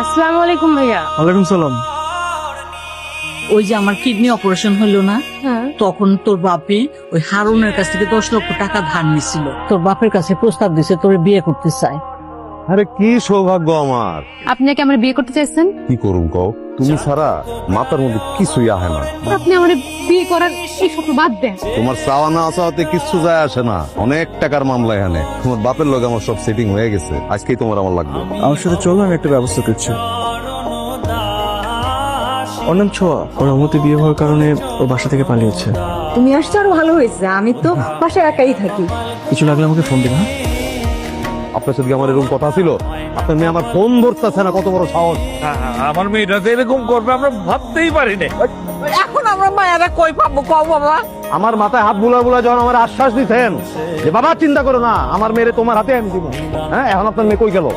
আসসালামু আলাইকুম ভাইয়া। ওয়ালাইকুম সালাম। ওই যে আমার কিডনি অপারেশন হলো না, হ্যাঁ, তখন তোর বাপে ওই হারুনের কাছ থেকে 10 লক্ষ টাকা ধার নিছিল। তোর বাপের কাছে প্রস্তাব দিছে তোর বিয়ে করতে চায়। আরে কি সৌভাগ্য আমার। আপনি কি আমার বিয়ে করতে চাইছেন? কি করুম কও, তুমি ছাড়া মাথার মধ্যে কিছুই আহে না। আপনি আমার বিয়ে করার এই স্বপ্ন বাদ দেন। তোমার চাওয়া না চাওয়াতে কিচ্ছু যায় আসে না। অনেক টাকার মামলা এখানে। তোমার বাপের লগে আমার সব সেটিং হয়ে গেছে, আজকেই তোমার আমার লাগবে। আমার সাথে চলো, আমি একটা ব্যবস্থা করছি। ওর নাম ছোঁয়া। ওর অমতে বিয়ে হওয়ার কারণে ও বাসা থেকে পালিয়েছে। তুমি আসছো আরো ভালো হয়েছে, আমি তো বাসায় একাই থাকি। কিছু লাগলে আমাকে ফোন দিবা। আপনার সাথে কি আমার এরকম কথা ছিল? আপনার মেয়ে আমার ফোন ধরতেছে না, কত বড় সাহস। আমার মেয়েটা যে এরকম করবে আমরা ভাবতেই পারি না। এখন আমরা মায়েরা কই পাবো কও বাবা? আমার মাথায় হাত বুলা বুলা যখন আমার আশ্বাস দিচ্ছেন যে বাবা চিন্তা করো না, আমার মেয়ে তোমার হাতে আমি দিব, হ্যাঁ, এখন আপনার মেয়ে কই গেল?